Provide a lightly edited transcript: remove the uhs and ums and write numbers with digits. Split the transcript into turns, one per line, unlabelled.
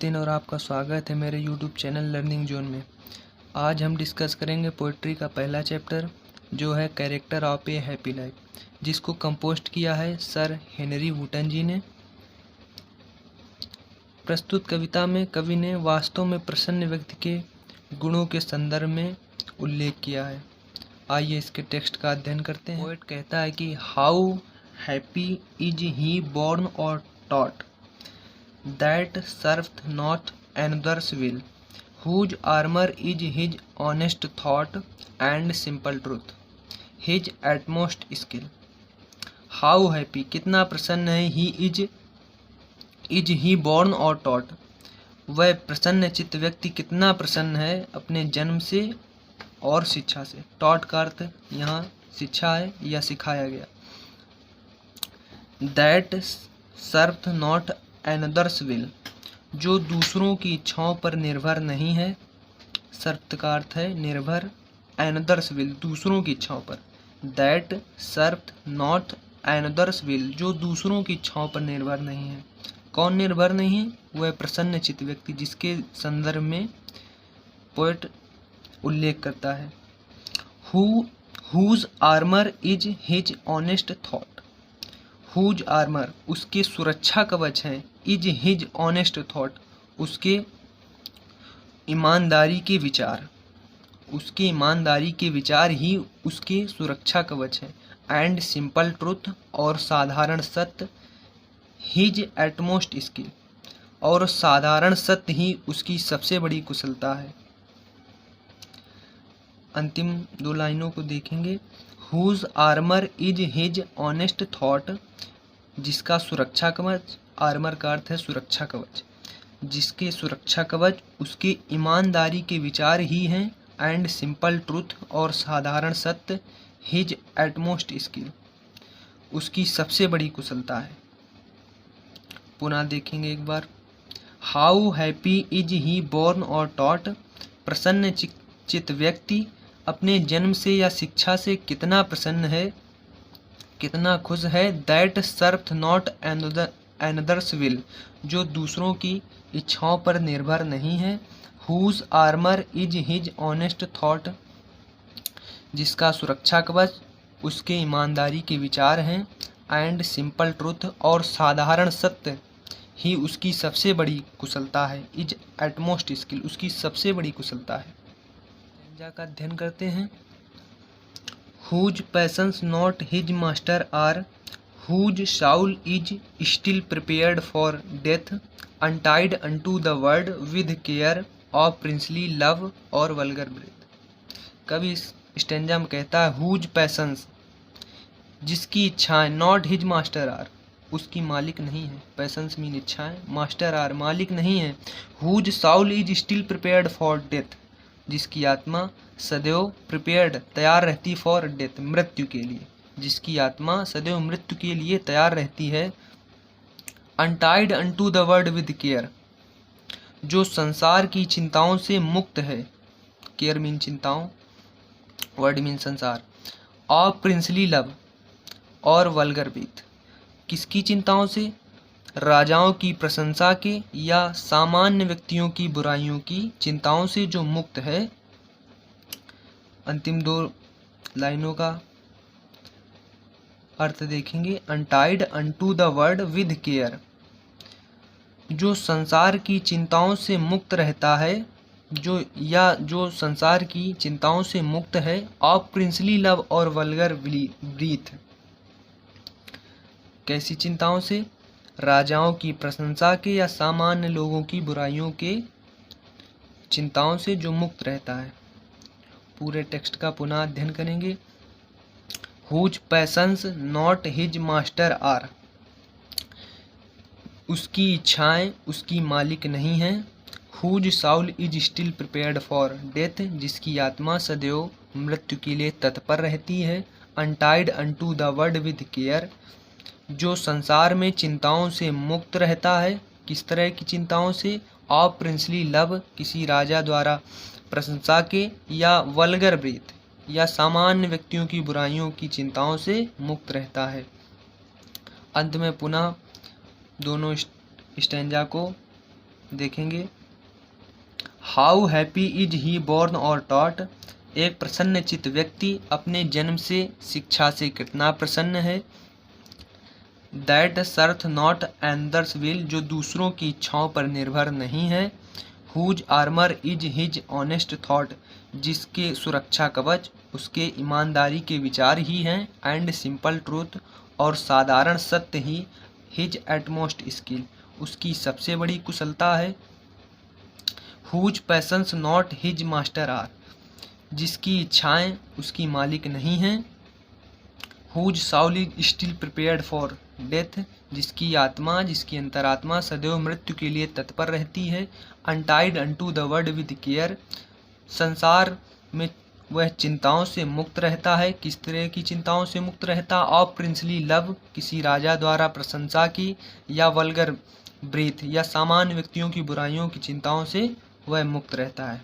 नितिन और आपका स्वागत है मेरे YouTube चैनल लर्निंग जोन में। आज हम डिस्कस करेंगे पोइट्री का पहला चैप्टर जो है character of A happy life, जिसको कंपोस्ट किया है सर हेनरी वुटन जी ने। प्रस्तुत कविता में कवि ने वास्तव में प्रसन्न व्यक्ति के गुणों के संदर्भ में उल्लेख किया है। आइए इसके टेक्स्ट का अध्ययन करते हैं। पोएट कहता है कि how happy is he born और taught that serveth not another's will, whose armor is his honest thought and simple truth, his utmost skill. How happy, कितना प्रसन्न है, is he born or taught, वह प्रसन्न चित्त व्यक्ति कितना प्रसन्न है अपने जन्म से और शिक्षा से। taught का अर्थ यहाँ शिक्षा है या सिखाया गया। that serveth not another's will, जो दूसरों की इच्छाओं पर निर्भर नहीं है। सर्वत का अर्थ है निर्भर, another's will दूसरों की इच्छाओं पर। that serveth not another's will, जो दूसरों की इच्छाओं पर निर्भर नहीं है। कौन निर्भर नहीं है? वह प्रसन्न चित्त व्यक्ति जिसके संदर्भ में पोएट उल्लेख करता है। whose armor is his honest thought, whose armour उसके सुरक्षा कवच हैं, इज हिज ऑनेस्ट थॉट उसके ईमानदारी के विचार, उसके ईमानदारी के विचार ही उसके सुरक्षा कवच हैं। एंड सिंपल ट्रुथ और साधारण सत्य, हिज एटमोस्ट स्किल और साधारण सत्य ही उसकी सबसे बड़ी कुशलता है। अंतिम दो लाइनों को देखेंगे। Whose armour is his honest thought, जिसका सुरक्षा कवच, आर्मर का अर्थ है सुरक्षा कवच, जिसके सुरक्षा कवच उसके ईमानदारी के विचार ही हैं। एंड सिंपल ट्रुथ और साधारण सत्य, हिज एटमोस्ट स्किल उसकी सबसे बड़ी कुशलता है। पुनः देखेंगे एक बार। How happy is he born और टॉट, प्रसन्न चित्त व्यक्ति अपने जन्म से या शिक्षा से कितना प्रसन्न है, कितना खुश है। That serveth not another's will, जो दूसरों की इच्छाओं पर निर्भर नहीं है। Whose armour is his honest thought, जिसका सुरक्षा कवच उसके ईमानदारी के विचार हैं। एंड सिंपल ट्रुथ और साधारण सत्य ही उसकी सबसे बड़ी कुशलता है। इज एटमोस्ट स्किल उसकी सबसे बड़ी कुशलता है। का अध्ययन करते हैं। Whose passions not his master are, whose soul is still prepared for death, untied unto the word with care of princely love और vulgar breath। कवि स्टेंजा में कहता है whose passions, जिसकी इच्छाएं, not his master are उसकी मालिक नहीं है। पैशंस मीन इच्छाएं, मास्टर आर मालिक नहीं है। whose soul is still prepared for death, जिसकी आत्मा सदैव प्रिपेयर्ड तैयार रहती फॉर डेथ मृत्यु के लिए, जिसकी आत्मा सदैव मृत्यु के लिए तैयार रहती है। Untied unto the world with care, जो संसार की चिंताओं से मुक्त है। केयर मीन चिंताओं, वर्ड मीन संसार। ऑफ प्रिंसली लव और वल्गर ब्रीथ, किसकी चिंताओं से? राजाओं की प्रशंसा के या सामान्य व्यक्तियों की बुराइयों की चिंताओं से जो मुक्त है। अंतिम दो लाइनों का अर्थ देखेंगे। Untied unto the world with care, जो संसार की चिंताओं से मुक्त रहता है, जो संसार की चिंताओं से मुक्त है। ऑफ प्रिंसली लव और वल्गर ब्रीथ, कैसी चिंताओं से? राजाओं की प्रशंसा के या सामान्य लोगों की बुराइयों के चिंताओं से जो मुक्त रहता है। पूरे टेक्स्ट का पुनः अध्ययन करेंगे। Whose passions not his master are, उसकी इच्छाएं उसकी मालिक नहीं हैं। Whose soul is still prepared for death, जिसकी आत्मा सदैव मृत्यु के लिए तत्पर रहती है। Untied unto the world with care, जो संसार में चिंताओं से मुक्त रहता है। किस तरह की चिंताओं से? ऑफ प्रिंसली लव, किसी राजा द्वारा प्रशंसा के या वल्गर ब्रीथ या सामान्य व्यक्तियों की बुराइयों की चिंताओं से मुक्त रहता है। अंत में पुनः दोनों स्टैंजा को देखेंगे। How happy is he born और टॉट, एक प्रसन्नचित्त व्यक्ति अपने जन्म से शिक्षा से कितना प्रसन्न है। That serveth not another's will, जो दूसरों की इच्छाओं पर निर्भर नहीं है। Whose armour is his honest thought, जिसके सुरक्षा कवच उसके ईमानदारी के विचार ही हैं। एंड सिंपल ट्रूथ, और साधारण सत्य ही हिज एटमोस्ट स्किल, उसकी सबसे बड़ी कुशलता है। Whose passions not his master are, जिसकी इच्छाएं उसकी मालिक नहीं हैं। Whose soul is still prepared for death, जिसकी अंतरात्मा सदैव मृत्यु के लिए तत्पर रहती है। Untied unto the world with care, संसार में वह चिंताओं से मुक्त रहता है। किस तरह की चिंताओं से मुक्त रहता? ऑफ प्रिंसली लव, किसी राजा द्वारा प्रशंसा की, या वल्गर ब्रीथ, या सामान्य व्यक्तियों की बुराइयों की चिंताओं से वह मुक्त रहता है।